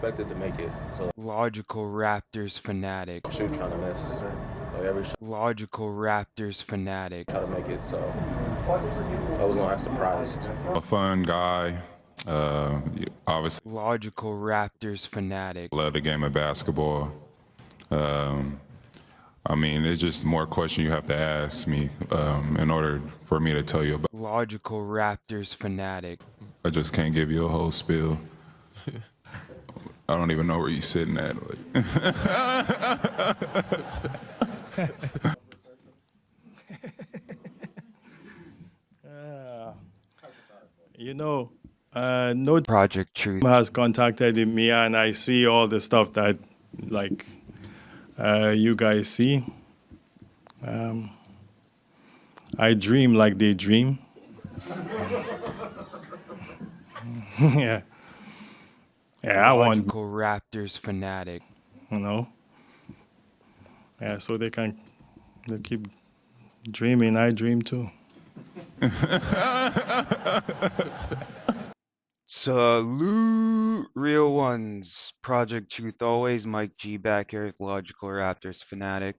expected to make it. So Logical Raptors fanatic. shoot trying to miss. Like every shot Logical Raptors fanatic. try to make it. So I was gonna act surprised. A fun guy. Obviously, Logical Raptors fanatic. love the game of basketball. I mean, it's just more questions you have to ask me in order for me to tell you about. Logical Raptors fanatic. I just can't give you a whole spiel. I don't even know where you're sitting at. No Project Truth. has contacted me, and I see all the stuff that, like, you guys see. I dream like they dream. Yeah. Yeah, I want, Logical Raptors fanatic. you know. Yeah, so they keep dreaming. I dream too. Salute, real ones. Project Truth always. Mike G back here with Logical Raptors fanatic.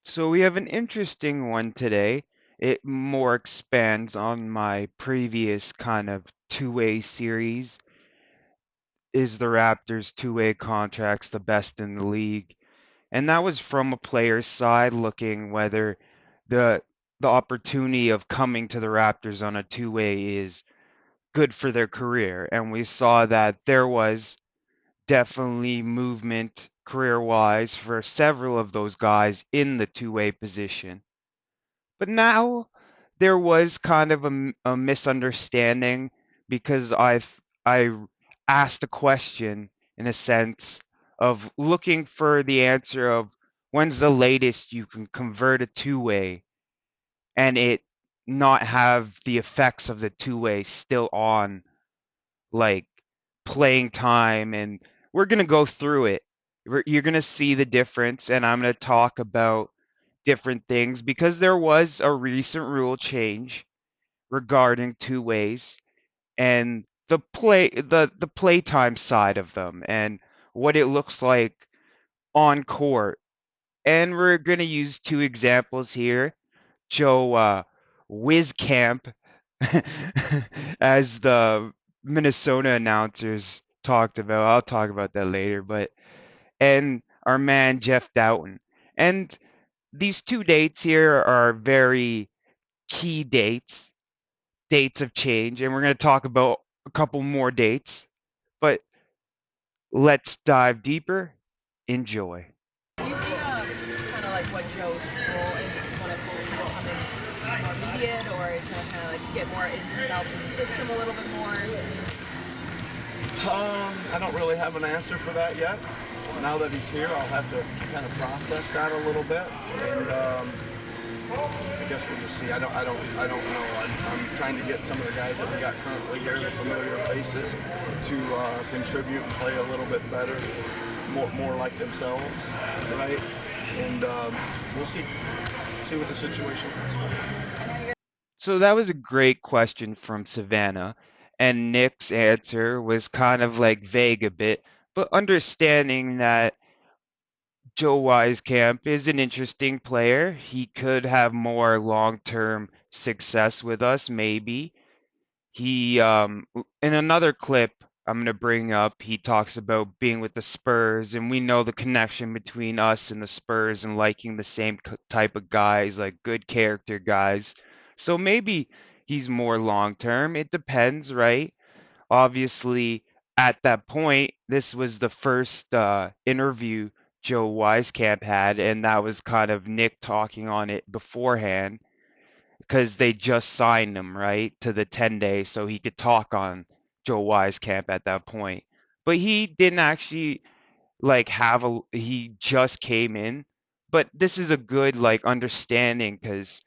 So we have an interesting one today. It more expands on my previous kind of two-way series. Is the Raptors two-way contracts the best in the league? And that was from a player's side looking whether the the opportunity of coming to the Raptors on a two-way is good for their career. And we saw that there was definitely movement career-wise for several of those guys in the two-way position. But now there was kind of a misunderstanding because I asked a question in a sense of looking for the answer of when's the latest you can convert a two-way and it not have the effects of the two-way still on, like playing time. And we're going to go through it. You're going to see the difference, and I'm going to talk about different things because there was a recent rule change regarding two ways and the playtime side of them and what it looks like on court. And we're going to use two examples here. Joe Wieskamp, as the Minnesota announcers talked about. I'll talk about that later, but and our man Jeff Dowtin. And these two dates here are very key dates of change, and we're going to talk about a couple more dates. But let's dive deeper. Enjoy. Do you see kind of like what Joe's role is? Is going to become more immediate, or is going to kind of like get more involved in the system a little bit more? I don't really have an answer for that yet. Now that he's here, I'll have to kind of process that a little bit, and I guess we'll just see. I don't know. I'm trying to get some of the guys that we got currently here, the familiar faces, to contribute and play a little bit better, more like themselves, right? And we'll see what the situation is. So that was a great question from Savannah, and Nick's answer was kind of like vague a bit, but understanding that Joe Wieskamp is an interesting player. He could have more long-term success with us, maybe. He in another clip I'm going to bring up, he talks about being with the Spurs, and we know the connection between us and the Spurs and liking the same type of guys, like good character guys. So maybe he's more long-term. It depends, right? Obviously, at that point, this was the first interview Joe Wieskamp had, and that was kind of Nick talking on it beforehand because they just signed him, right, to the 10-day, so he could talk on Joe Wieskamp at that point. But he didn't actually like he just came in. But this is a good like understanding because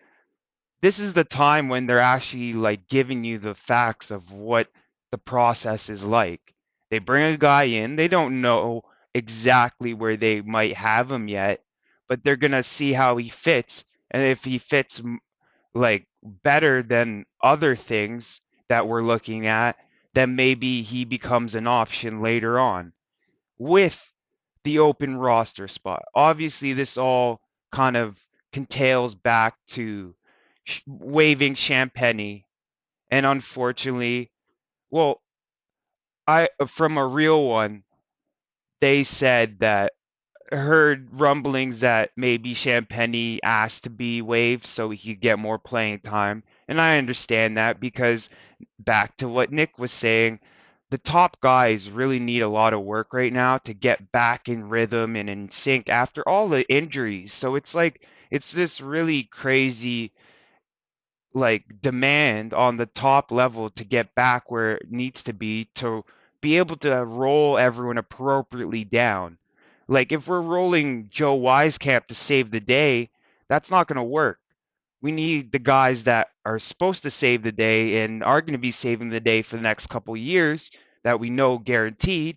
this is the time when they're actually like giving you the facts of what the process is like. They bring a guy in, they don't know exactly where they might have him yet, but they're going to see how he fits. And if he fits like better than other things that we're looking at, then maybe he becomes an option later on. with the open roster spot. Obviously, this all kind of contails back to waiving Champagny, and unfortunately, well, I from a real one, they said that heard rumblings that maybe Champagny asked to be waived so he could get more playing time. And I understand that because back to what Nick was saying, the top guys really need a lot of work right now to get back in rhythm and in sync after all the injuries. So it's like it's this really crazy like demand on the top level to get back where it needs to be able to roll everyone appropriately down. Like if we're rolling Joe Wieskamp to save the day, that's not going to work. We need the guys that are supposed to save the day and are going to be saving the day for the next couple years that we know guaranteed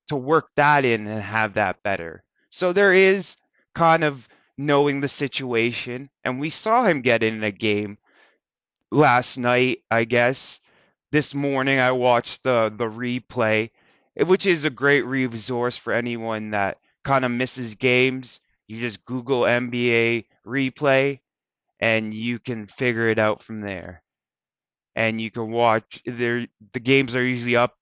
to work that in and have that better. So there is kind of knowing the situation, and we saw him get in a game last night, I guess. This morning I watched the replay, which is a great resource for anyone that kind of misses games. You just Google NBA replay and you can figure it out from there. And you can watch the games are usually up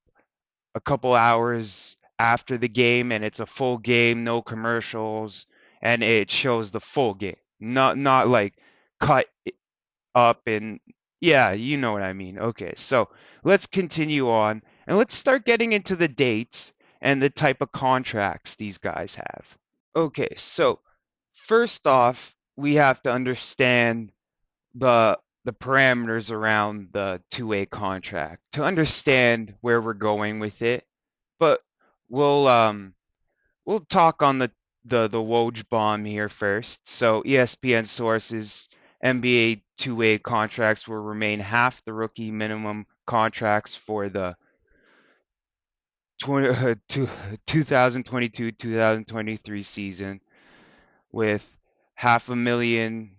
a couple hours after the game and it's a full game, no commercials, and it shows the full game. Not like cut up and yeah, you know what I mean. Okay, so let's continue on and let's start getting into the dates and the type of contracts these guys have. Okay, so first off, we have to understand the parameters around the two-way contract to understand where we're going with it. But we'll we'll talk on the Woj bomb here first. So ESPN sources NBA two-way contracts will remain half the rookie minimum contracts for the 2022-2023 season, with half a million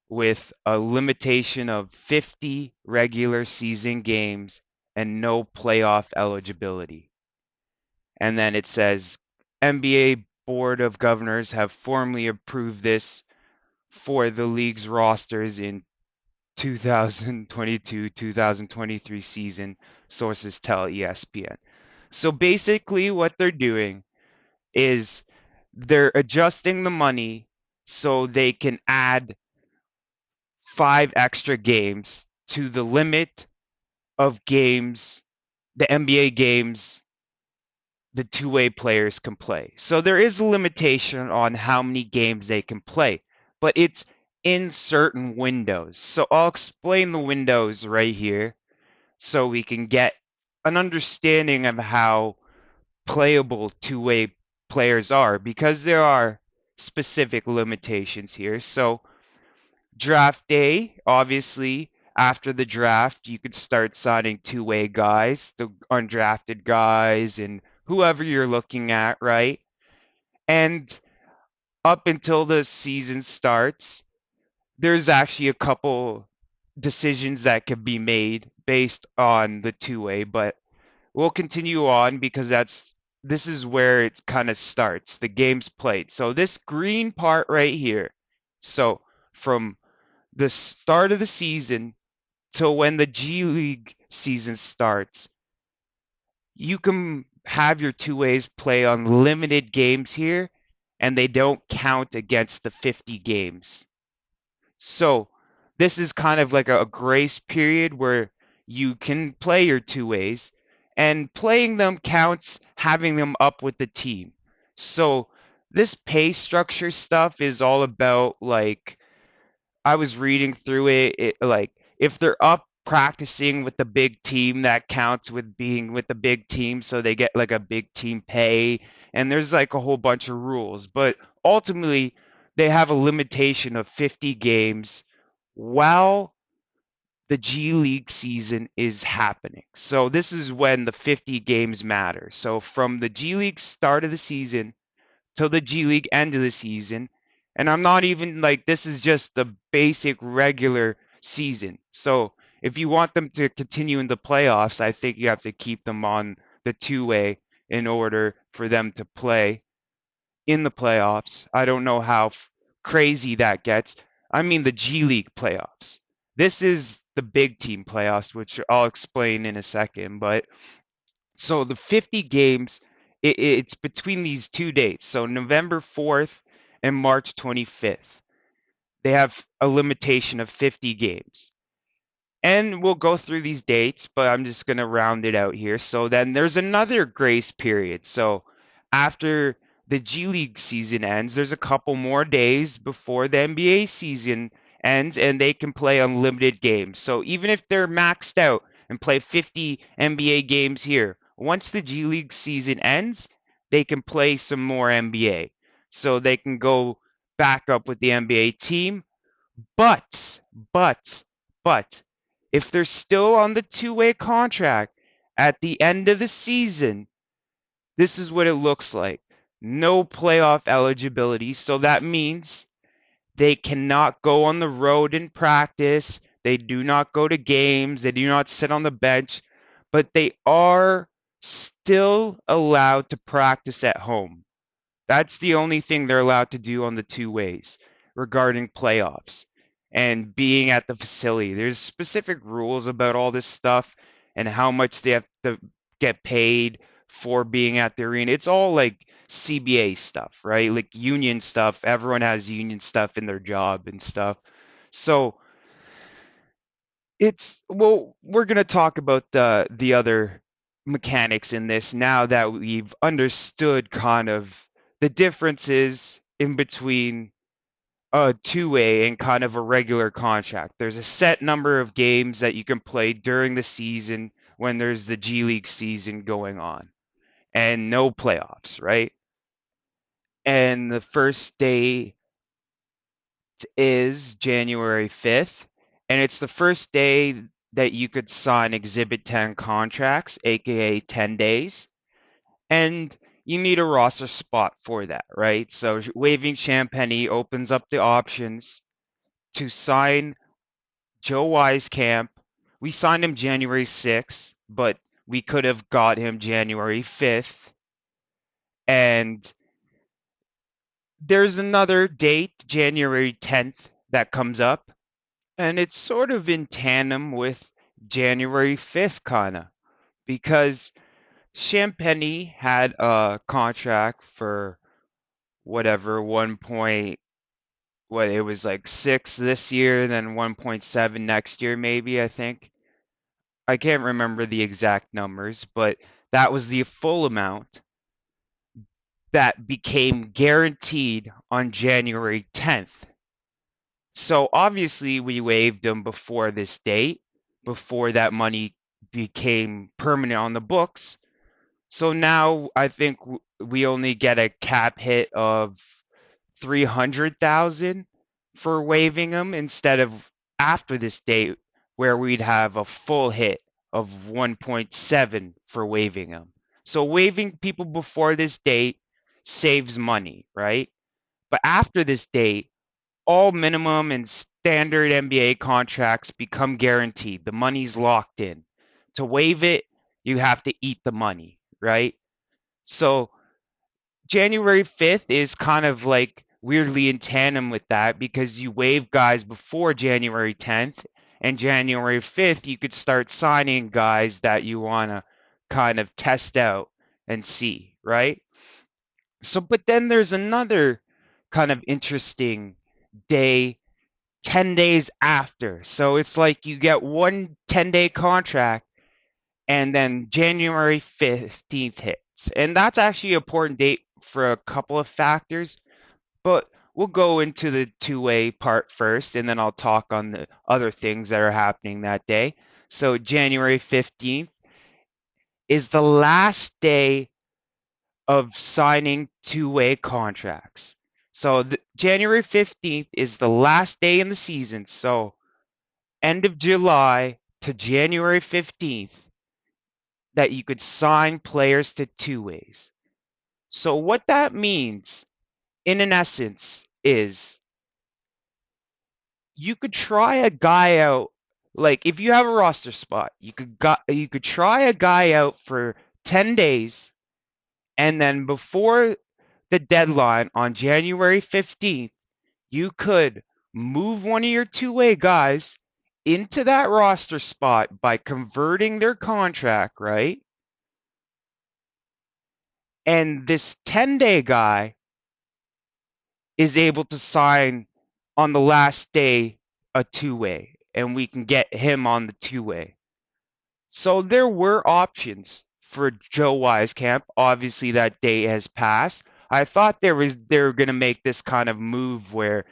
with a limitation of 50 regular season games and no playoff eligibility. And then it says NBA Board of Governors have formally approved this for the league's rosters in 2022-2023 season, sources tell ESPN. So basically what they're doing is they're adjusting the money so they can add 5 extra games to the limit of games, the NBA games the two-way players can play. So there is a limitation on how many games they can play, but it's in certain windows. So I'll explain the windows right here so we can get an understanding of how playable two-way players are, because there are specific limitations here. So draft day, obviously, after the draft, you could start signing two-way guys, the undrafted guys, and whoever you're looking at, right? And up until the season starts, there's actually a couple decisions that could be made based on the two-way, but we'll continue on because this is where it kind of starts, the games played. So this green part right here, so from the start of the season till when the G League season starts, you can have your two ways play on limited games here, and they don't count against the 50 games. So this is kind of like a grace period where you can play your two ways, and playing them counts having them up with the team. So this pay structure stuff is all about like I was reading through it, like if they're up practicing with the big team, that counts with being with the big team, so they get like a big team pay, and there's like a whole bunch of rules. But ultimately, they have a limitation of 50 games while the G League season is happening. So this is when the 50 games matter. So from the G League start of the season till the G League end of the season. And I'm not even like this is just the basic regular season. So if you want them to continue in the playoffs, I think you have to keep them on the two-way in order for them to play in the playoffs. I don't know how crazy that gets. I mean the G League playoffs. This is the big team playoffs, which I'll explain in a second. But so the 50 games, it's between these two dates. So November 4th and March 25th. They have a limitation of 50 games. And we'll go through these dates, but I'm just going to round it out here. So then there's another grace period. So after the G League season ends, there's a couple more days before the NBA season ends, and they can play unlimited games. So even if they're maxed out and play 50 NBA games here, once the G League season ends, they can play some more NBA. So they can go back up with the NBA team. But, but, but, if they're still on the two-way contract at the end of the season, this is what it looks like. No playoff eligibility. So that means they cannot go on the road and practice. They do not go to games. They do not sit on the bench. But they are still allowed to practice at home. That's the only thing they're allowed to do on the two ways regarding playoffs and being at the facility. There's specific rules about all this stuff and how much they have to get paid for being at the arena. It's all like CBA stuff, right? Like union stuff. Everyone has union stuff in their job and stuff. So we're gonna talk about the other mechanics in this now that we've understood kind of the differences in between a two-way and kind of a regular contract. There's a set number of games that you can play during the season when there's the G League season going on, and no playoffs, right? And the first day is January 5th, and it's the first day that you could sign Exhibit 10 contracts, aka 10 days, and you need a roster spot for that, right? So waiving Champagny opens up the options to sign Joe Wieskamp. We signed him January 6th, but we could have got him January 5th. And there's another date, January 10th, that comes up. And it's sort of in tandem with January 5th, kind of, because Champagny had a contract for whatever, what it was like 6 this year, then 1.7 next year, maybe, I think. I can't remember the exact numbers, but that was the full amount that became guaranteed on January 10th. So obviously we waived them before this date, before that money became permanent on the books. So now I think we only get a cap hit of 300,000 for waiving them instead of after this date where we'd have a full hit of 1.7 for waiving them. So waiving people before this date saves money, right? But after this date, all minimum and standard NBA contracts become guaranteed. The money's locked in. To waive it, you have to eat the money, right? So January 5th is kind of like weirdly in tandem with that because you waive guys before January 10th, and January 5th you could start signing guys that you want to kind of test out and see, right? So, but then there's another kind of interesting day 10 days after. So it's like you get one 10-day contract and then January 15th hits. And that's actually an important date for a couple of factors, but we'll go into the two-way part first, and then I'll talk on the other things that are happening that day. So January 15th is the last day of signing two-way contracts. So January 15th is the last day in the season. So end of July to January 15th that you could sign players to two ways. So what that means in an essence is you could try a guy out, like if you have a roster spot, you could try a guy out for 10 days And then before the deadline on January 15th, you could move one of your two-way guys into that roster spot by converting their contract, right? And this 10-day guy is able to sign on the last day a two-way, and we can get him on the two-way. So there were options for Joe Wieskamp. Obviously, that day has passed. I thought they were going to make this kind of move where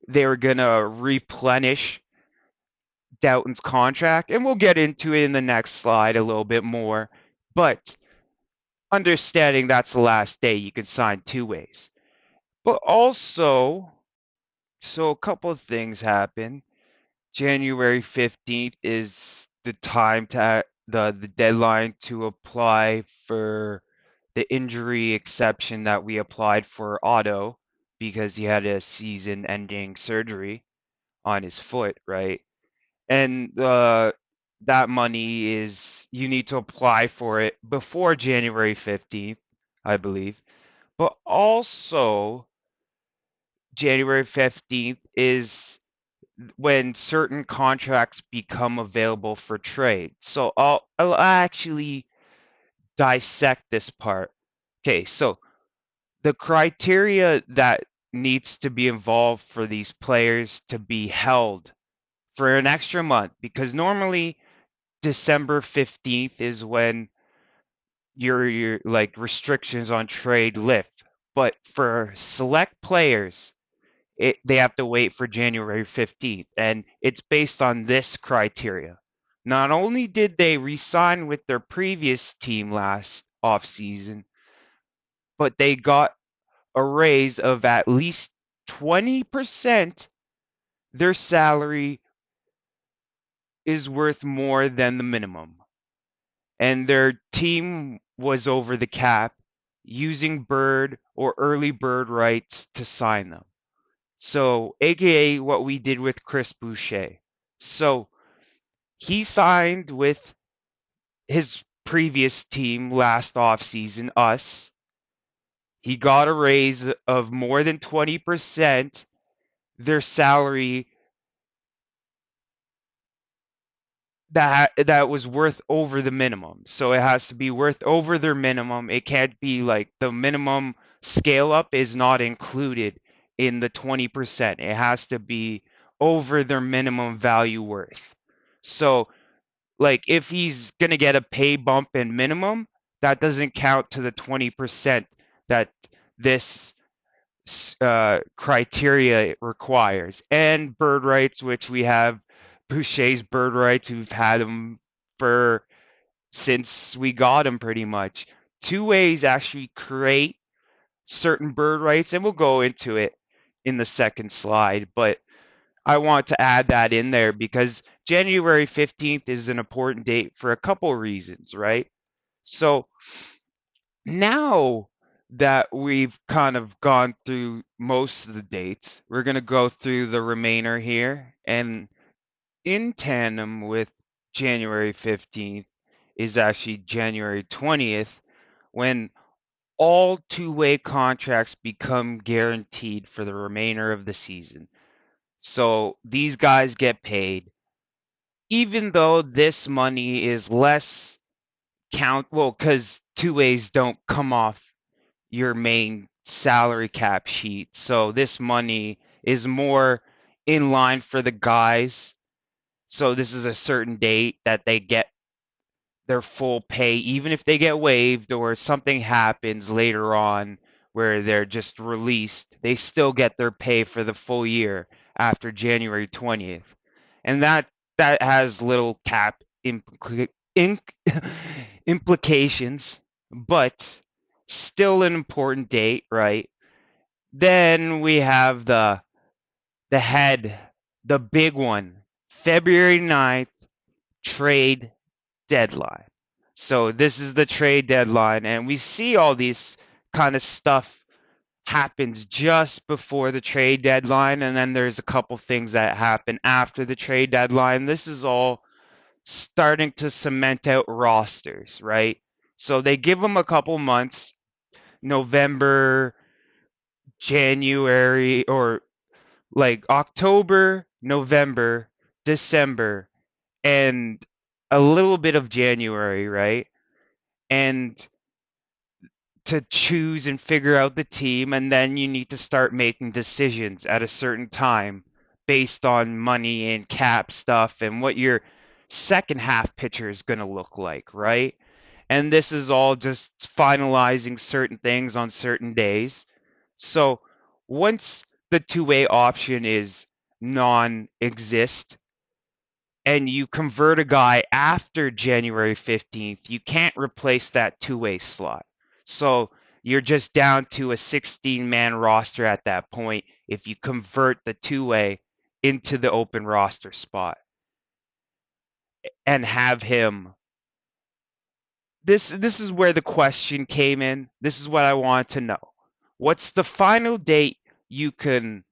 they were going to replenish Dowtin's contract, and we'll get into it in the next slide a little bit more. But understanding that's the last day you can sign two ways. But also, so a couple of things happen. January 15th is the time to the deadline to apply for the injury exception that we applied for Otto because he had a season-ending surgery on his foot, right? And that money is you need to apply for it before January 15th, I believe. But also January 15th is when certain contracts become available for trade. So I'll actually dissect this part. Okay, so the criteria that needs to be involved for these players to be held for an extra month, because normally December 15th is when your like restrictions on trade lift. But for select players, they have to wait for January 15th, and it's based on this criteria. Not only did they re-sign with their previous team last offseason, but they got a raise of at least 20%. Their salary is worth more than the minimum, and their team was over the cap using bird or early bird rights to sign them. So, AKA what we did with Chris Boucher. So, he signed with his previous team last offseason, us. He got a raise of more than 20%. Their salary that was worth over the minimum. So it has to be worth over their minimum. It can't be like the minimum scale up is not included in the 20%. It has to be over their minimum value worth. So like if he's going to get a pay bump in minimum, that doesn't count to the 20% that this criteria requires. And bird rights, which we have Boucher's bird rights, we've had them for since we got him pretty much. Two ways actually create certain bird rights, and we'll go into it in the second slide, but I want to add that in there because January 15th is an important date for a couple reasons, right? So now that we've kind of gone through most of the dates, we're going to go through the remainder here. And in tandem with January 15th is actually January 20th when all two-way contracts become guaranteed for the remainder of the season. So these guys get paid, even though this money is less well, because two ways don't come off your main salary cap sheet. So this money is more in line for the guys. So this is a certain date that they get their full pay, even if they get waived or something happens later on where they're just released, they still get their pay for the full year after January 20th. And that has little cap implications, but still an important date, right? Then we have the the big one, February 9th, trade deadline. So this is the trade deadline, and we see all these kind of stuff happens just before the trade deadline, and then there's a couple things that happen after the trade deadline. This is all starting to cement out rosters, right? So they give them a couple months November, January, or like October, November, December, and a little bit of January, right? And to choose and figure out the team, and then you need to start making decisions at a certain time based on money and cap stuff and what your second half pitcher is going to look like, right? And this is all just finalizing certain things on certain days. So once the two-way option is non-exist and you convert a guy after January 15th, you can't replace that two-way slot. So you're just down to a 16-man roster at that point if you convert the two-way into the open roster spot and have him. This is where the question came in. This is what I want to know. What's the final date you can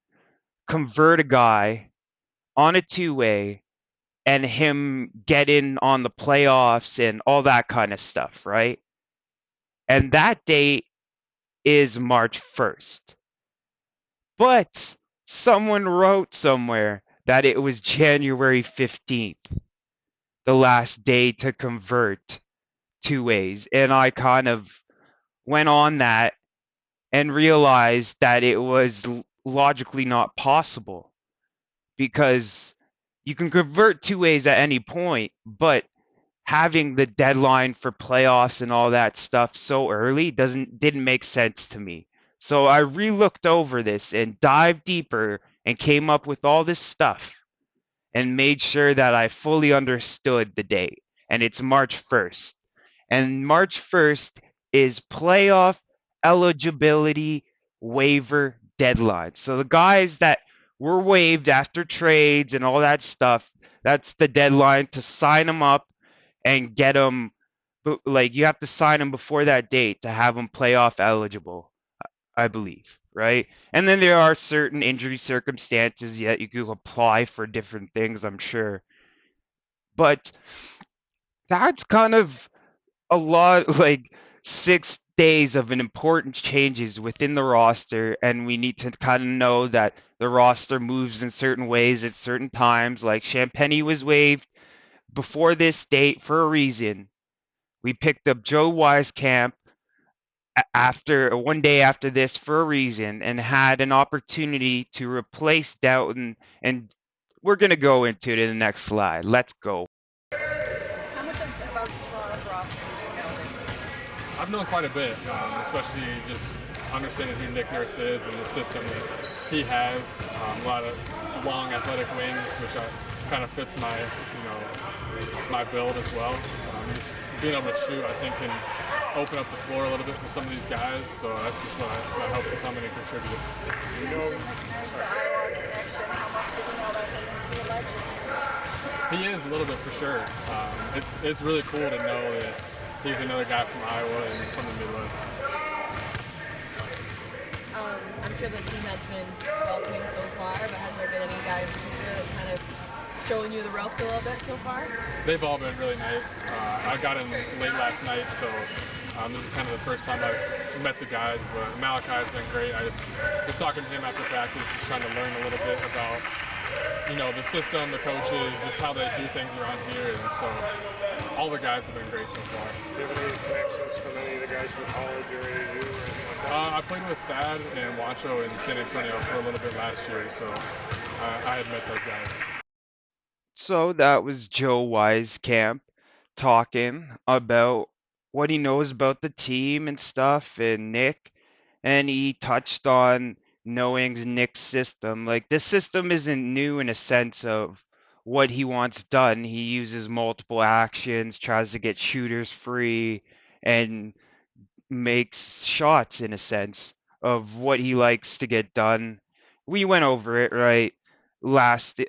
convert a guy on a two-way and him get in on the playoffs and all that kind of stuff, right? And that date is March 1st. But someone wrote somewhere that it was January 15th, the last day to convert two ways. And I kind of went on that and realized that it was logically not possible because you can convert two ways at any point, but having the deadline for playoffs and all that stuff so early didn't make sense to me. So I re-looked over this and dived deeper and came up with all this stuff and made sure that I fully understood the date. And it's March 1st. And March 1st is playoff eligibility waiver deadline. So the guys that were waived after trades and all that stuff, that's the deadline to sign them up and get them. Like you have to sign them before that date to have them playoff eligible, I believe, right? And then there are certain injury circumstances that you could apply for different things, I'm sure. But that's kind of a lot, like 6 days of an important changes within the roster, and we need to kind of know that the roster moves in certain ways at certain times. Like Champagny was waived before this date for a reason. We picked up Joe Wieskamp after 1 day after this for a reason and had an opportunity to replace Dowtin, and we're going to go into it in the next slide. Let's go. How much about Toronto's roster do you know this year? I've known quite a bit, especially just understanding who Nick Nurse is and the system that he has. A lot of long athletic wings, which kind of fits my, my build as well. Just being able to shoot, I think, can open up the floor a little bit for some of these guys. So that's just what I hope to come in and contribute. You mentioned Nick Nurse, the Iowa connection. How much do you know about him? Is he a legend? He is a little bit for sure. It's really cool to know that he's another guy from Iowa and from the Midwest. I'm sure the team has been welcoming so far, but has there been any guy in particular that's kind of showing you the ropes a little bit so far? They've all been really nice. I got in late last night, so this is kind of the first time I've met the guys, but Malachi's been great. I just was talking to him after practice, just trying to learn a little bit about, the system, the coaches, just how they do things around here, and so all the guys have been great so far. Do you have any connections from any of the guys from college or AAU or anything like that? I played with Thad and Wancho in San Antonio for a little bit last year, so I had met those guys. So that was Joe Wieskamp talking about what he knows about the team and stuff, and Nick, and he touched on knowing Nick's system. Like this system isn't new in a sense of what he wants done. He uses multiple actions, tries to get shooters free, and makes shots in a sense of what he likes to get done. We went over it right last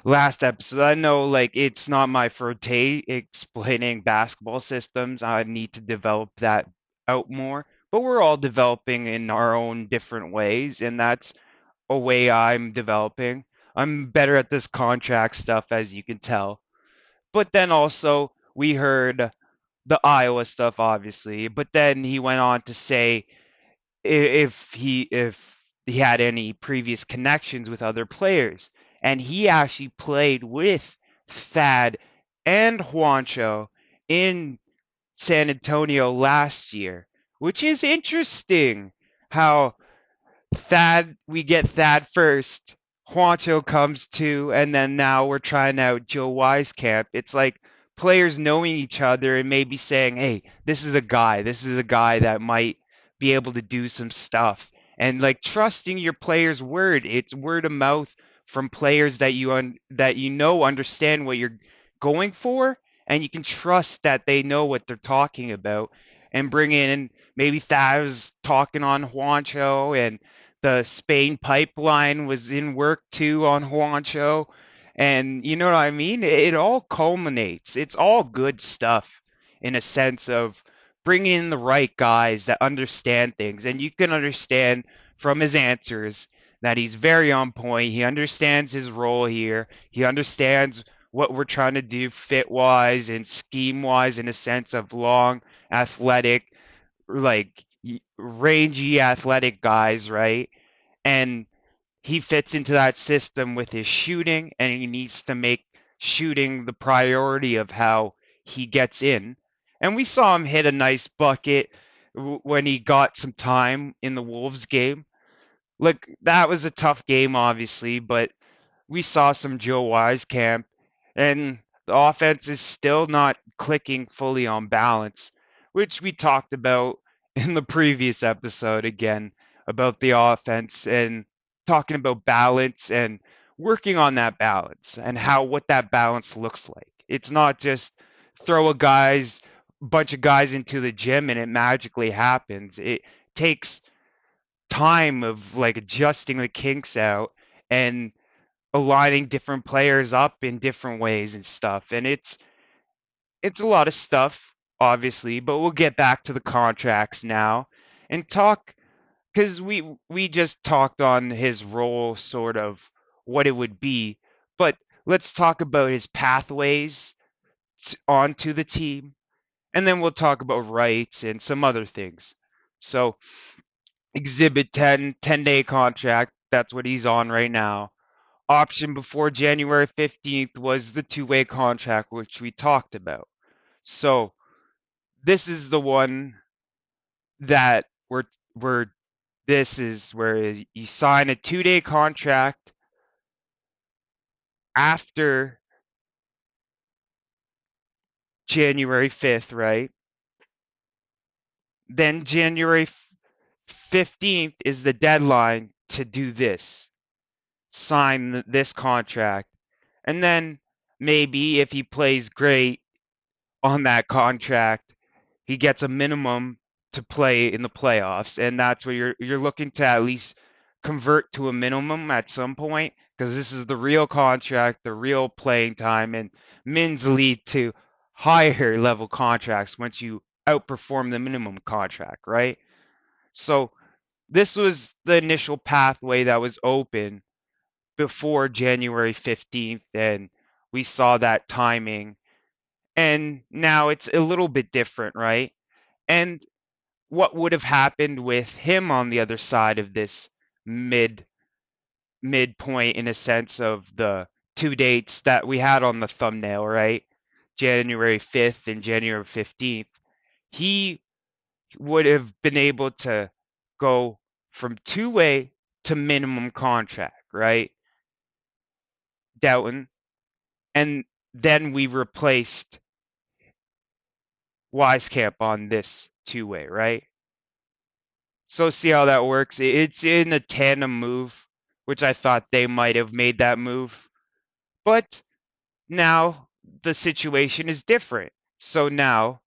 last episode. I know like it's not my forte explaining basketball systems. I need to develop that out more, but we're all developing in our own different ways, and that's a way I'm developing. I'm better at this contract stuff, as you can tell. But then also we heard the Iowa stuff, obviously, but then he went on to say if he had any previous connections with other players, and he actually played with Thad and Juancho in San Antonio last year, which is interesting. How we get Thad first. Juancho comes too, and then now we're trying out Joe Wieskamp. It's like players knowing each other and maybe saying, "Hey, this is a guy that might be able to do some stuff," and like trusting your player's word. It's word of mouth from players that that you know understand what you're going for, and you can trust that they know what they're talking about. And bring in maybe Thad's talking on Juancho, and the Spain pipeline was in work too on Juancho. And you know what I mean? It all culminates. It's all good stuff in a sense of bringing in the right guys that understand things. And you can understand from his answers that he's very on point. He understands his role here. He understands what we're trying to do fit wise and scheme wise in a sense of long, athletic, like rangy athletic guys, right? And he fits into that system with his shooting, and he needs to make shooting the priority of how he gets in. And we saw him hit a nice bucket when he got some time in the Wolves game. Look, that was a tough game, obviously, but we saw some Joe Wieskamp, and the offense is still not clicking fully on balance, which we talked about in the previous episode again about the offense and talking about balance and working on that balance and how what that balance looks like. It's not just throw a bunch of guys into the gym and it magically happens. It takes time of like adjusting the kinks out and aligning different players up in different ways and stuff. And it's a lot of stuff, obviously, but we'll get back to the contracts now and talk because we just talked on his role, sort of what it would be. But let's talk about his pathways onto the team, and then we'll talk about rights and some other things. So Exhibit 10, 10-day contract. That's what he's on right now. Option before January 15th was the two-way contract, which we talked about. So this is the one that we're this is where you sign a 2-day contract after January 5th, right? Then January 15th is the deadline to do this. Sign this contract. And then maybe if he plays great on that contract, he gets a minimum to play in the playoffs, and that's where you're looking to at least convert to a minimum at some point because this is the real contract, the real playing time, and mins lead to higher level contracts once you outperform the minimum contract, right? So this was the initial pathway that was open before January 15th, and we saw that timing. And now it's a little bit different, right? And what would have happened with him on the other side of this mid midpoint in a sense of the two dates that we had on the thumbnail, right? January 5th and January 15th. He would have been able to go from two-way to minimum contract, right? Dowtin. And then we replaced Wieskamp on this two-way, right? So see how that works. It's in a tandem move, which I thought they might have made that move. But now the situation is different. So now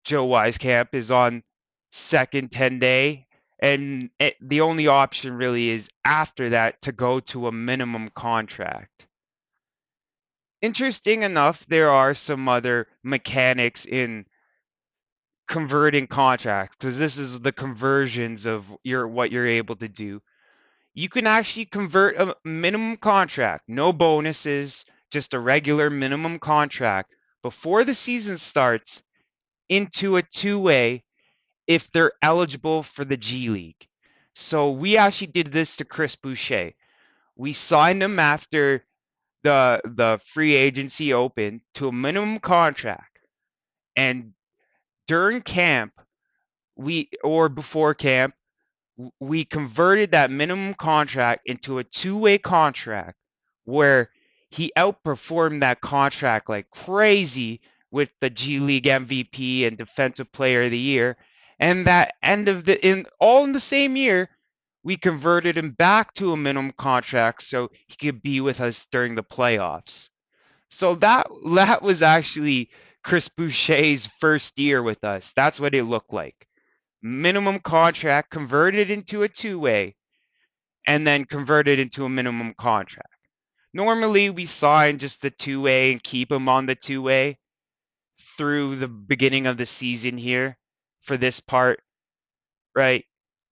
Joe Wieskamp is on second 10-day, and the only option really is after that to go to a minimum contract. Interesting enough, there are some other mechanics in converting contracts because this is the conversions of what you're able to do. You can actually convert a minimum contract, no bonuses, just a regular minimum contract before the season starts into a two-way if they're eligible for the G League. So we actually did this to Chris Boucher. We signed him after the free agency opened to a minimum contract, and during camp, or before camp, we converted that minimum contract into a two-way contract where he outperformed that contract like crazy with the G League MVP and Defensive Player of the Year. And that end of in the same year, we converted him back to a minimum contract so he could be with us during the playoffs. So that was actually Chris Boucher's first year with us. That's what it looked like. Minimum contract converted into a two-way and then converted into a minimum contract. Normally we sign just the two-way and keep him on the two-way through the beginning of the season here for this part, right?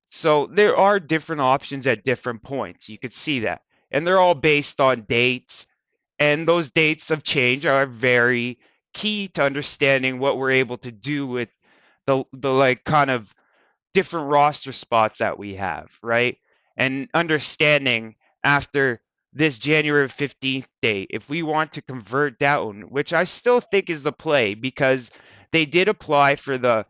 So there are different options at different points. You could see that. And they're all based on dates, and those dates of change are very key to understanding what we're able to do with the like kind of different roster spots that we have, right? And understanding after this January 15th date, if we want to convert down, which I still think is the play because they did apply for the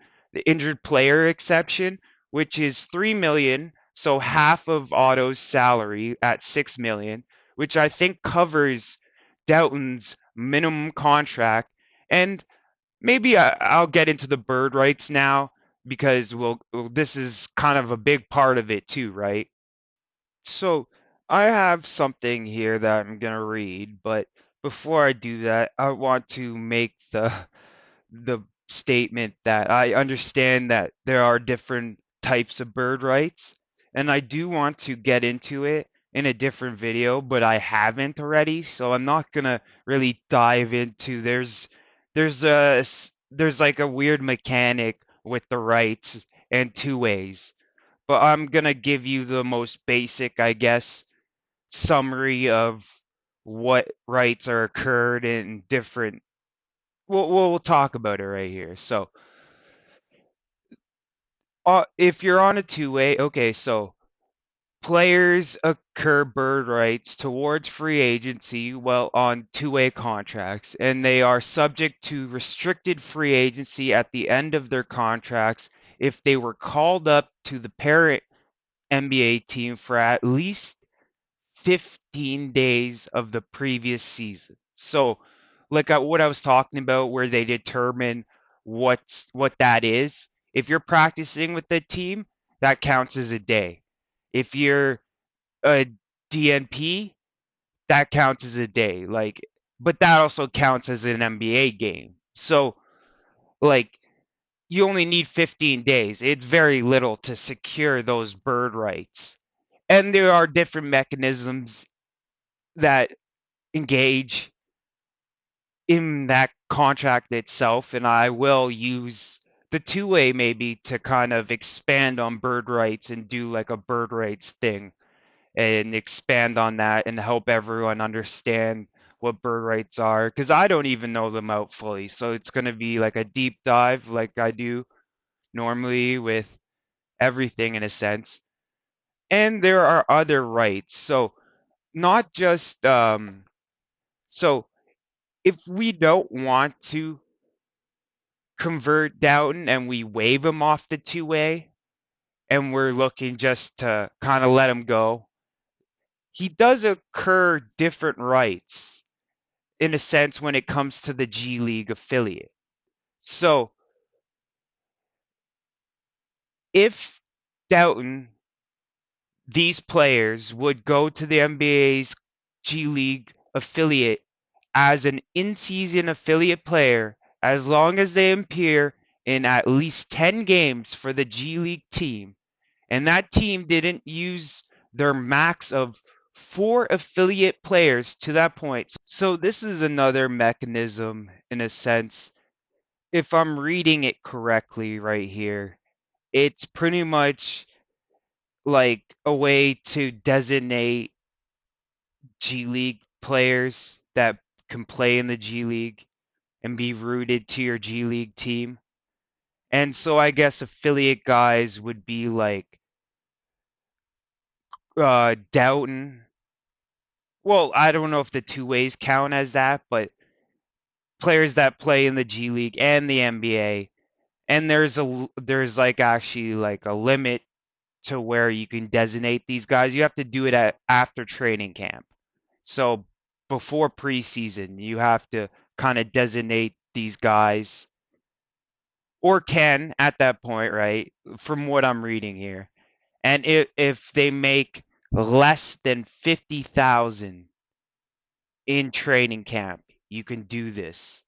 injured player exception, which is 3 million, so half of Otto's salary at 6 million, which I think covers Doughton's minimum contract. And maybe I'll get into the bird rights now because this is kind of a big part of it too, right? So I have something here that I'm gonna read, but before I do that, I want to make the statement that I understand that there are different types of bird rights, and I do want to get into it in a different video, but I haven't already, so I'm not gonna really dive into there's like a weird mechanic with the rights and two ways, but I'm gonna give you the most basic, I guess, summary of what rights are occurred in different. We'll talk about it right here. So, if you're on a two-way, okay, so players occur bird rights towards free agency while on two-way contracts, and they are subject to restricted free agency at the end of their contracts if they were called up to the parent NBA team for at least 15 days of the previous season. So, like what I was talking about, where they determine what that is. If you're practicing with the team, that counts as a day. If you're a DNP, that counts as a day. Like, but that also counts as an NBA game. So, like, you only need 15 days. It's very little to secure those bird rights. And there are different mechanisms that engage in that contract itself, and I will use the two-way maybe to kind of expand on bird rights and do like a bird rights thing and expand on that and help everyone understand what bird rights are because I don't even know them out fully. So it's going to be like a deep dive like I do normally with everything in a sense. And there are other rights. So not just so if we don't want to convert Dowtin and we wave him off the two-way and we're looking just to kind of let him go, he does occur different rights in a sense when it comes to the G League affiliate. So if Dowtin, these players would go to the NBA's G League affiliate as an in-season affiliate player as long as they appear in at least 10 games for the G League team, and that team didn't use their max of 4 affiliate players to that point. So this is another mechanism in a sense. If I'm reading it correctly right here, it's pretty much like a way to designate G League players that can play in the G League and be rooted to your G League team. And so I guess affiliate guys would be like Dowtin. Well, I don't know if the two ways count as that, but players that play in the G League and the NBA. And there's like actually like a limit to where you can designate these guys. You have to do it after training camp. So before preseason, you have to kind of designate these guys, or can at that point, right? From what I'm reading here. And if they make less than 50,000 in training camp, you can do this.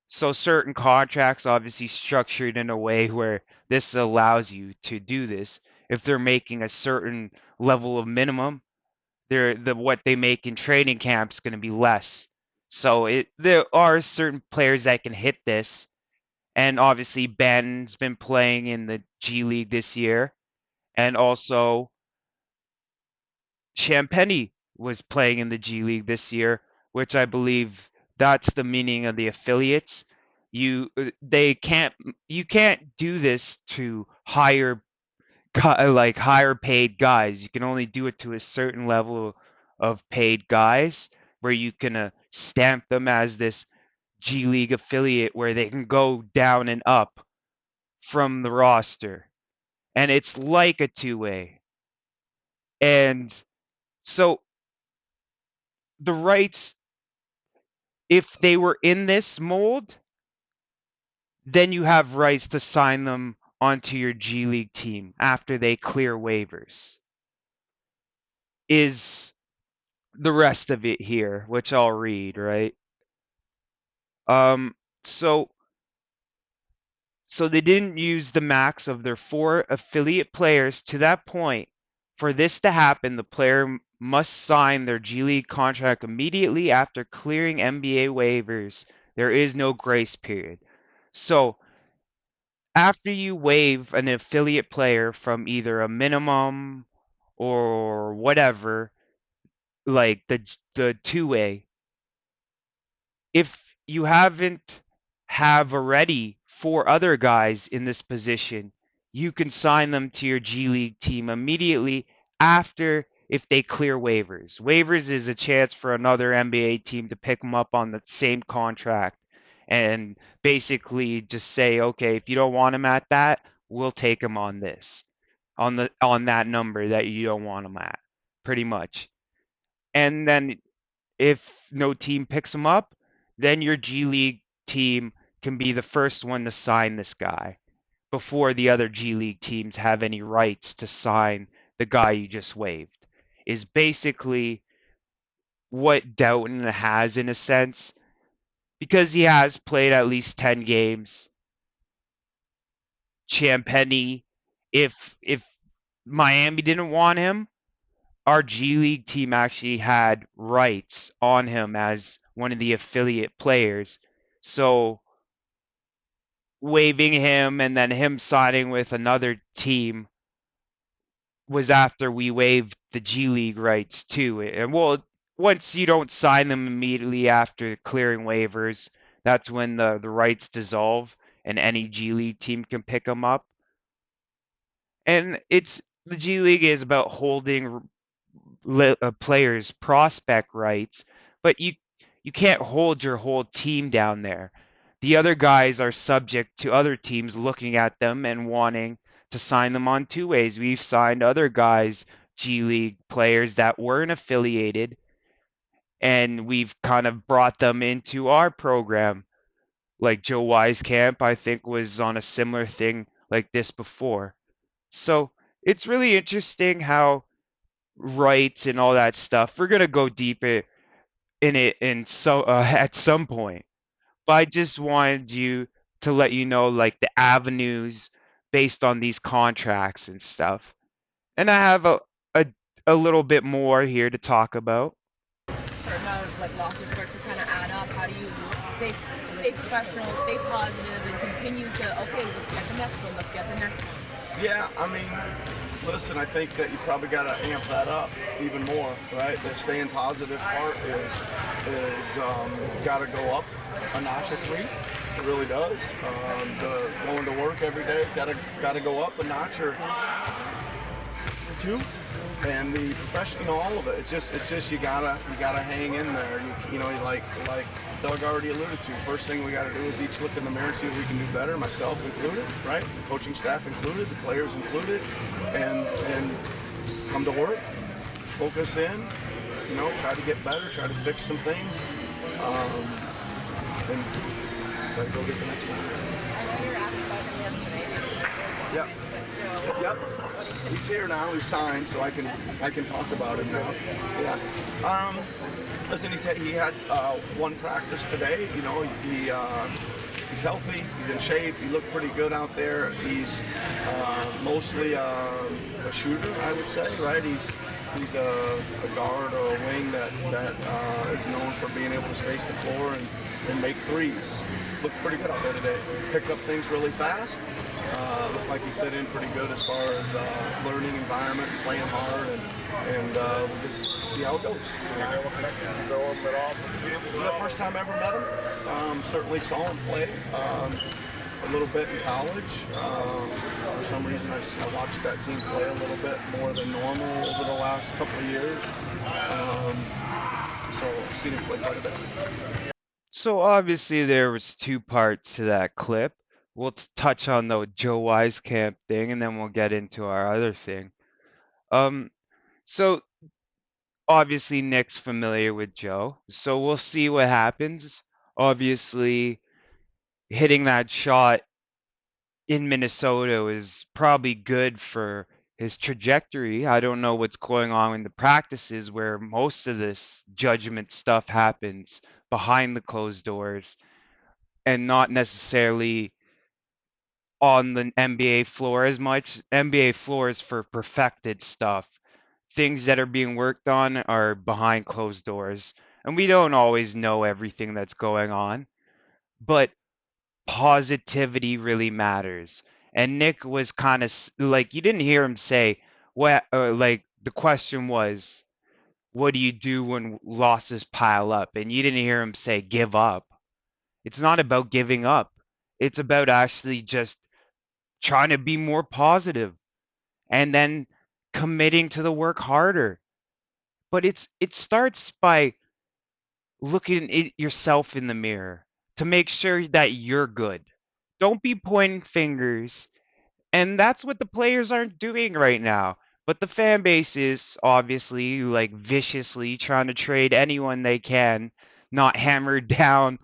So certain contracts obviously structured in a way where this allows you to do this. If they're making a certain level of minimum, what they make in training camp is going to be less. So there are certain players that can hit this, and obviously Ben's been playing in the G League this year, and also Champagny was playing in the G League this year, which I believe that's the meaning of the affiliates. You can't do this to higher paid guys. You can only do it to a certain level of paid guys where you can stamp them as this G League affiliate where they can go down and up from the roster. And it's like a two-way. And so the rights, if they were in this mold, then you have rights to sign them onto your G League team after they clear waivers. Is the rest of it here, which I'll read, right? Um, so they didn't use the max of their 4 affiliate players to that point. For this to happen, the player must sign their G League contract immediately after clearing NBA waivers. There is no grace period. So after you waive an affiliate player from either a minimum or whatever, like the two-way, if you haven't have already 4 other guys in this position, you can sign them to your G League team immediately after if they clear waivers. Waivers is a chance for another NBA team to pick them up on the same contract and basically just say, okay, if you don't want him at that, we'll take him on this, on that number that you don't want him at, pretty much. And then if no team picks him up, then your G League team can be the first one to sign this guy before the other G League teams have any rights to sign the guy you just waived. Is basically what Dowtin has in a sense, because he has played at least 10 games. Champagny, if Miami didn't want him, our G League team actually had rights on him as one of the affiliate players. So waiving him and then him signing with another team was after we waived the G League rights too. And well, once you don't sign them immediately after clearing waivers, that's when the rights dissolve and any G League team can pick them up. And the G League is about holding players' prospect rights, but you can't hold your whole team down there. The other guys are subject to other teams looking at them and wanting to sign them on two ways. We've signed other guys, G League players that weren't affiliated, and we've kind of brought them into our program. Like Joe Wieskamp, I think, was on a similar thing like this before. So it's really interesting how rights and all that stuff. We're gonna go deeper in it at some point. But I just wanted you to let you know like the avenues based on these contracts and stuff. And I have a little bit more here to talk about. Certain amount of like losses start to kind of add up. How do you stay professional, stay positive, and continue to let's get the next one, let's get the next one. Yeah, I mean, listen, I think that you probably got to amp that up even more, right? The staying positive part is got to go up a notch or 3. It really does. Going to work every day, gotta go up a notch or two, and the profession, all of it. It's just you gotta hang in there. Like Doug already alluded to. First thing we gotta do is each look in the mirror and see what we can do better, myself included, right? The coaching staff included, the players included, and come to work, focus in, try to get better, try to fix some things, and try to go get the next one. I know you were asked about him yesterday. Yep. Joe. Yep. He's here now. He's signed, so I can talk about him now. Yeah. Listen, he had one practice today. He's healthy. He's in shape. He looked pretty good out there. He's mostly a shooter, I would say. Right? He's a guard or a wing that is known for being able to space the floor and make threes. Looked pretty good out there today. Picked up things really fast. Looked like he fit in pretty good as far as learning environment and playing hard, and we'll just see how it goes. The first time I ever met him. Certainly saw him play a little bit in college. For some reason, I watched that team play a little bit more than normal over the last couple of years. So I've seen him play quite a bit. So obviously there was two parts to that clip. We'll touch on the Joe Wieskamp thing, and then we'll get into our other thing. So obviously Nick's familiar with Joe, so we'll see what happens. Obviously, hitting that shot in Minnesota is probably good for his trajectory. I don't know what's going on in the practices where most of this judgment stuff happens behind the closed doors and not necessarily on the NBA floor as much. NBA floor is for perfected stuff. Things that are being worked on are behind closed doors. And we don't always know everything that's going on. But positivity really matters. And Nick was kind of like, you didn't hear him say, what, like, the question was, what do you do when losses pile up? And you didn't hear him say, give up. It's not about giving up. It's about actually just trying to be more positive and then committing to the work harder. But it starts by looking at yourself in the mirror to make sure that you're good. Don't be pointing fingers. And that's what the players aren't doing right now. But the fan base is obviously like viciously trying to trade anyone they can, not hammered down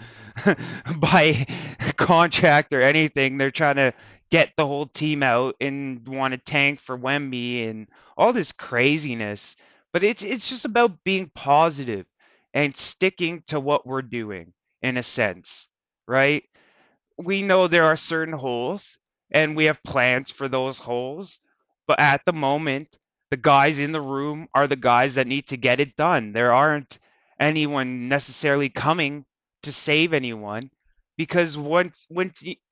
by contract or anything. They're trying to get the whole team out and want to tank for Wemby and all this craziness. But it's just about being positive and sticking to what we're doing in a sense, right? We know there are certain holes and we have plans for those holes, but at the moment, the guys in the room are the guys that need to get it done. There aren't anyone necessarily coming to save anyone because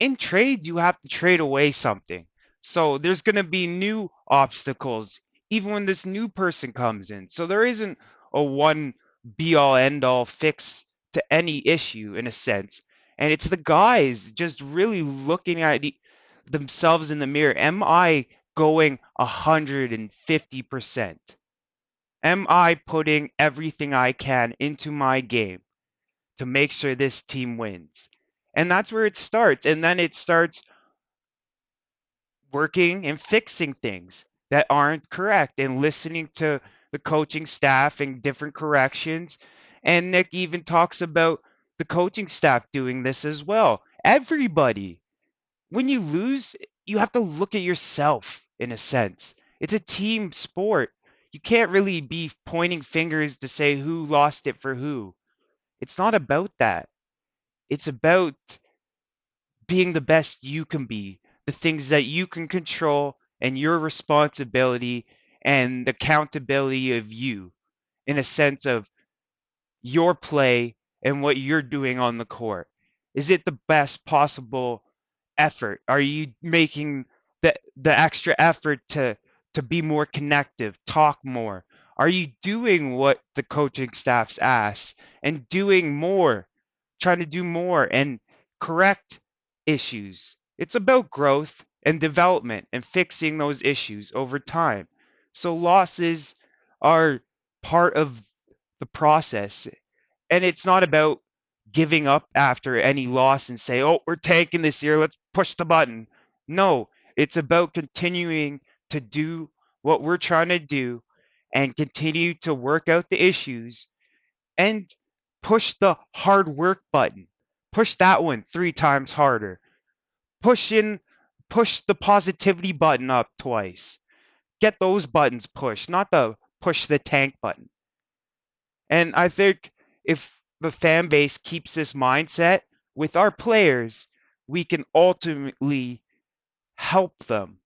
in trades you have to trade away something. So there's going to be new obstacles even when this new person comes in. So there isn't a one be all end all fix to any issue in a sense. And it's the guys just really looking at themselves in the mirror. Am I going 150%? Am I putting everything I can into my game to make sure this team wins? And that's where it starts. And then it starts working and fixing things that aren't correct and listening to the coaching staff and different corrections. And Nick even talks about the coaching staff doing this as well. Everybody. When you lose, you have to look at yourself in a sense. It's a team sport. You can't really be pointing fingers to say who lost it for who. It's not about that. It's about being the best you can be, the things that you can control, and your responsibility and accountability of you in a sense of your play and what you're doing on the court. Is it the best possible effort? Are you making the extra effort to be more connective, talk more? Are you doing what the coaching staff's asks and doing more, trying to do more and correct issues. It's about growth and development and fixing those issues over time. So losses are part of the process. And it's not about giving up after any loss and say, oh, we're tanking this year, let's push the button. No, it's about continuing to do what we're trying to do and continue to work out the issues and push the hard work button. Push that one 3 times harder. Push in, push the positivity button up twice. Get those buttons pushed, not the push the tank button. And I think if the fan base keeps this mindset with our players, we can ultimately help them.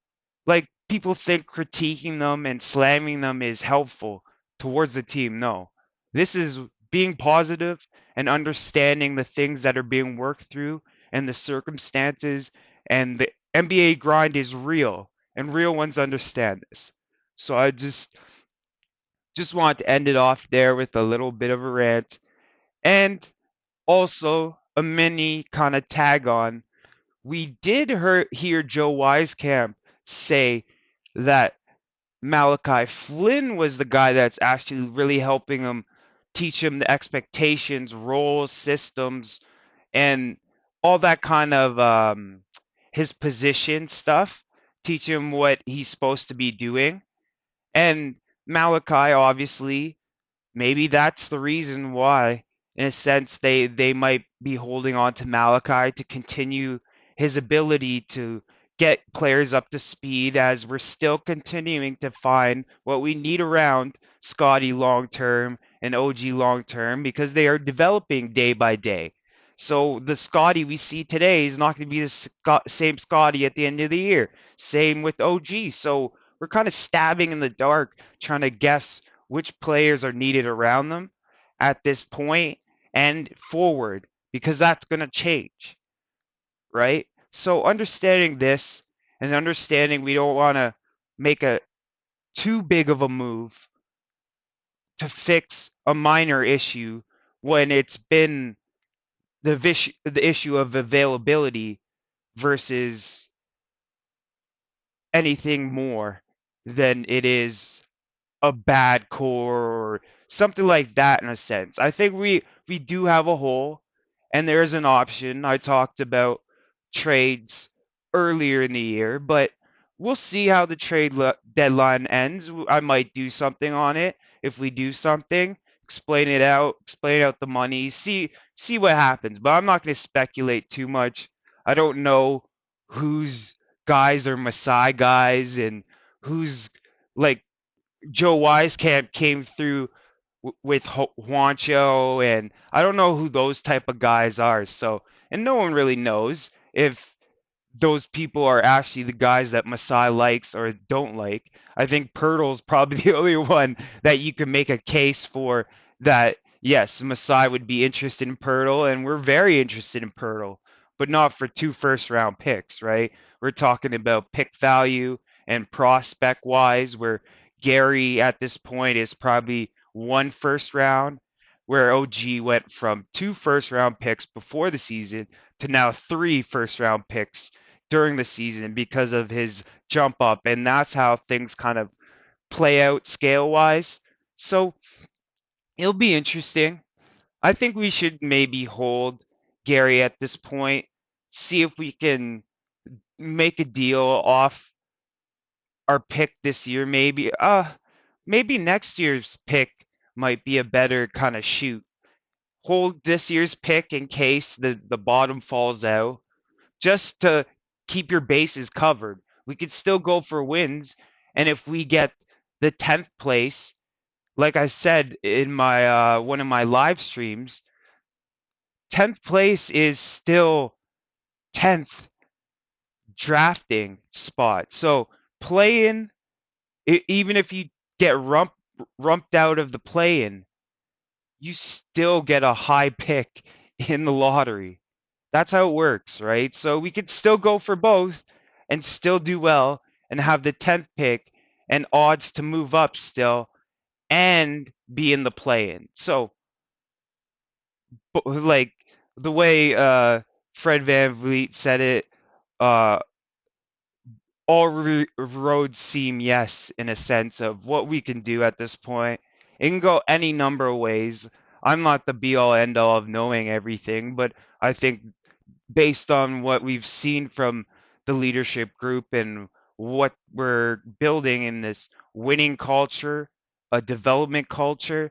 Like people think critiquing them and slamming them is helpful towards the team. No, this is being positive and understanding the things that are being worked through and the circumstances. And the NBA grind is real, and real ones understand this. So I just want to end it off there with a little bit of a rant and also a mini kind of tag on. We did hear Joe Wieskamp say that Malachi Flynn was the guy that's actually really helping him teach him the expectations, roles, systems, and all that kind of his position stuff. Teach him what he's supposed to be doing. And Malachi, obviously, maybe that's the reason why, in a sense, they might be holding on to Malachi to continue his ability to get players up to speed as we're still continuing to find what we need around Scotty long term and OG long term because they are developing day by day. So the Scotty we see today is not going to be the same Scotty at the end of the year. Same with OG. So we're kind of stabbing in the dark trying to guess which players are needed around them at this point and forward because that's going to change, right? So understanding this and understanding we don't want to make a too big of a move to fix a minor issue when it's been the issue of availability versus anything more than it is a bad core or something like that in a sense. I think we do have a hole and there is an option. I talked about trades earlier in the year, but we'll see how the deadline ends. I might do something on it. If we do something, explain out the money, see what happens. But I'm not going to speculate too much. I don't know whose guys are Masai guys and who's like Joe Wieskamp came through with Juancho, and I don't know who those type of guys are. So, and no one really knows if those people are actually the guys that Masai likes or don't like. I think Pirtle's probably the only one that you can make a case for that, yes, Masai would be interested in Pirtle, and we're very interested in Pirtle, but not for 2 first-round picks, right? We're talking about pick value and prospect wise, where Gary at this point is probably 1 first round, where OG went from 2 first-round picks before the season to now 3 first-round picks during the season because of his jump up. And that's how things kind of play out scale wise. So it'll be interesting. I think we should maybe hold Gary at this point, see if we can make a deal off our pick this year. Maybe next year's pick might be a better kind of shoot. Hold this year's pick in case the bottom falls out just to keep your bases covered. We could still go for wins. And if we get the 10th place, like I said in my one of my live streams, 10th place is still 10th drafting spot. So play in, even if you get rumped out of the play in, you still get a high pick in the lottery. That's how it works, right? So we could still go for both and still do well and have the 10th pick and odds to move up still and be in the play in. So like the way Fred VanVleet said it. Uh, all roads seem yes in a sense of what we can do at this point. It can go any number of ways. I'm not the be all end all of knowing everything, but I think based on what we've seen from the leadership group and what we're building in this winning culture, a development culture,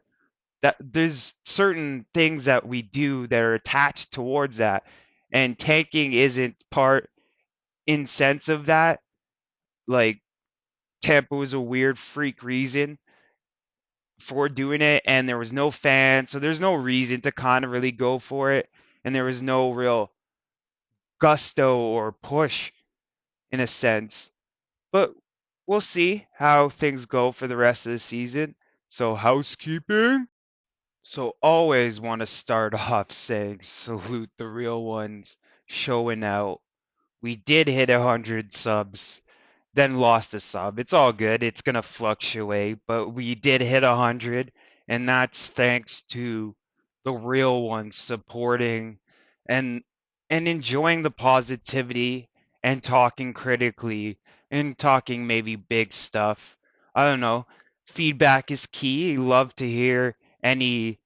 that there's certain things that we do that are attached towards that. And tanking isn't part in sense of that. Like Tampa was a weird freak reason for doing it, and there was no fans, so there's no reason to kind of really go for it, and there was no real gusto or push in a sense. But we'll see how things go for the rest of the season. So housekeeping. So always want to start off saying salute the real ones showing out. We did hit 100 subs, then lost a sub. It's all good. It's gonna fluctuate, but we did hit 100, and that's thanks to the real ones supporting and enjoying the positivity and talking critically and talking maybe big stuff. I don't know. Feedback is key. Love to hear any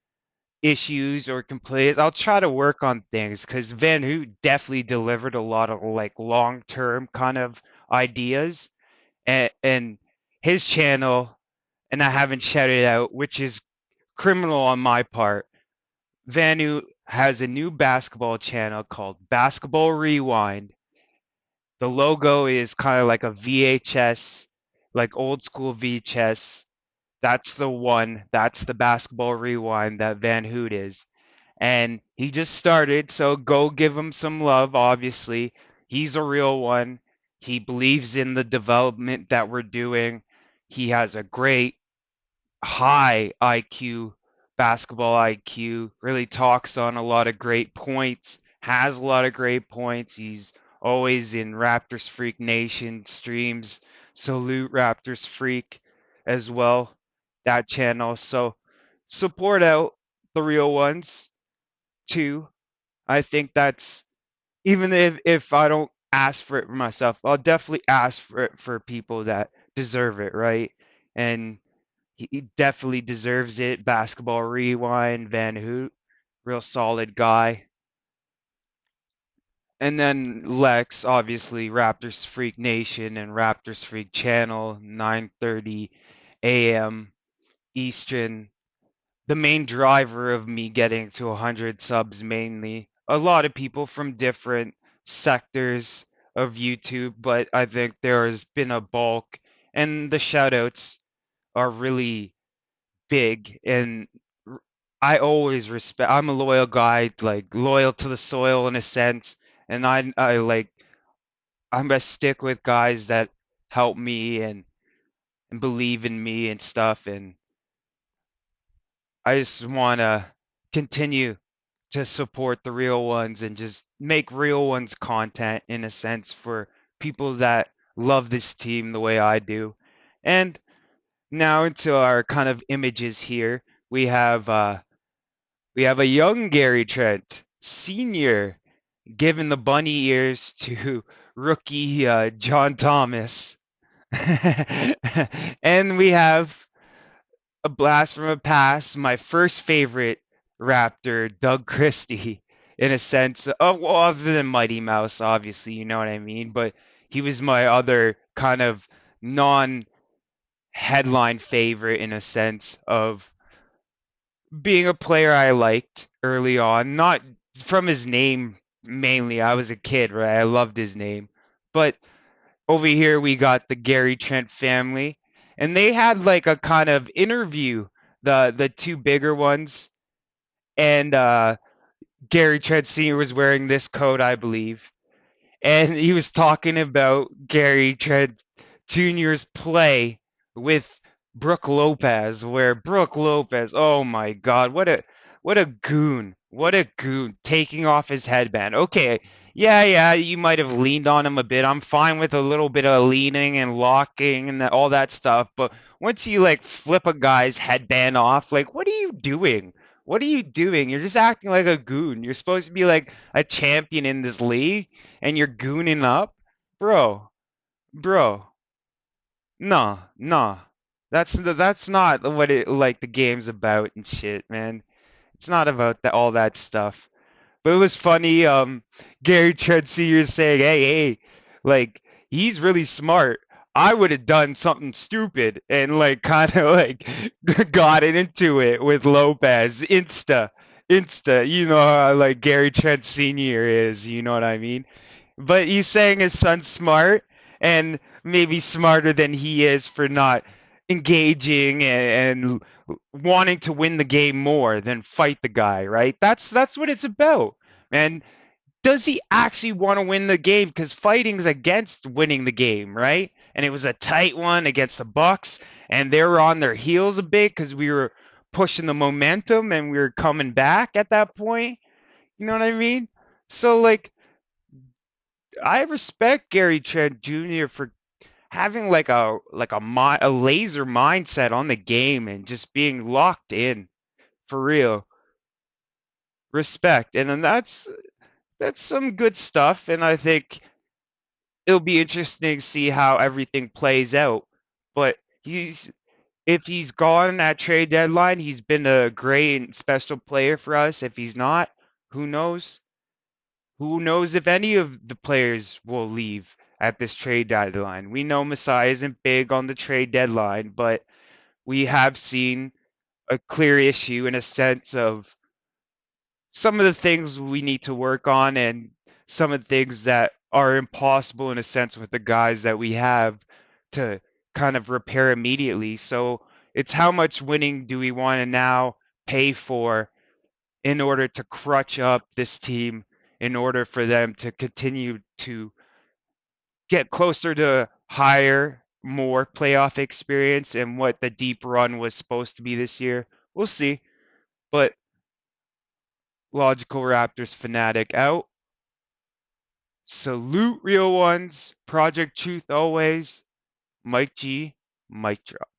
issues or complaints. I'll try to work on things because Van Hoot definitely delivered a lot of like long term kind of ideas, and his channel, and I haven't shouted out, which is criminal on my part. Van Hoot has a new basketball channel called Basketball Rewind. The logo is kind of like a VHS, like old school VHS. That's the one. That's the Basketball Rewind that Van Hoot is. And he just started, so go give him some love, obviously. He's a real one. He believes in the development that we're doing. He has a great high IQ, basketball IQ, really talks on a lot of great points, has a lot of great points. He's always in Raptors Freak Nation streams. Salute Raptors Freak as well, that channel. So support out the real ones too. I think that's, even if I don't ask for it for myself, I'll definitely ask for it for people that deserve it, right? And he definitely deserves it. Basketball Rewind, Van Hoot, real solid guy. And then Lex, obviously Raptors Freak Nation and Raptors Freak Channel, 9:30 a.m. Eastern. The main driver of me getting to 100 subs mainly. A lot of people from different sectors of YouTube, but I think there has been a bulk, and the shout outs are really big, and I always respect. I'm a loyal guy, like loyal to the soil in a sense, and I like I'm gonna stick with guys that help me and believe in me and stuff, and I just want to continue to support the real ones and just make real ones content in a sense for people that love this team the way I do. And now into our kind of images here, we have we have a young Gary Trent, senior, giving the bunny ears to rookie John Thomas. And we have a blast from a past, my first favorite Raptor, Doug Christie, in a sense. Well, other than Mighty Mouse, obviously, you know what I mean. But he was my other kind of non-headline favorite in a sense of being a player I liked early on, not from his name mainly. I was a kid, right? I loved his name. But over here we got the Gary Trent family, and they had like a kind of interview, the two bigger ones, and Gary Trent Sr. was wearing this coat, I believe, and he was talking about Gary Trent Jr.'s play with Brooke Lopez, where Brooke Lopez, oh my God, what a goon, what a goon, taking off his headband. Okay, yeah, you might have leaned on him a bit. I'm fine with a little bit of leaning and locking and all that stuff, but once you like flip a guy's headband off, like what are you doing? What are you doing? You're just acting like a goon. You're supposed to be like a champion in this league, and you're gooning up, bro. Bro, nah, nah. That's not what it like the game's about and shit, man. It's not about all that stuff. But it was funny, Gary Trent Sr. saying, hey, like, he's really smart. I would have done something stupid and like kind of like got into it with Lopez. Insta. You know how like Gary Trent Sr. is, you know what I mean? But he's saying his son's smart and maybe smarter than he is for not engaging and wanting to win the game more than fight the guy, right? That's what it's about. And does he actually want to win the game? Because fighting's against winning the game, right? And it was a tight one against the Bucks, and they were on their heels a bit because we were pushing the momentum and we were coming back at that point. You know what I mean? So like I respect Gary Trent Jr. for having like a laser mindset on the game and just being locked in for real. Respect. And then that's some good stuff, and I think it'll be interesting to see how everything plays out. But he's if he's gone at trade deadline, he's been a great and special player for us. If he's not, who knows? Who knows if any of the players will leave at this trade deadline? We know Masai isn't big on the trade deadline, but we have seen a clear issue in a sense of some of the things we need to work on and some of the things that are impossible in a sense with the guys that we have to kind of repair immediately. So it's how much winning do we want to now pay for in order to crutch up this team in order for them to continue to get closer to higher, more playoff experience and what the deep run was supposed to be this year. We'll see. But Logical Raptors Fanatic out. Salute real ones. Project Truth always. Mike G. Mic drop.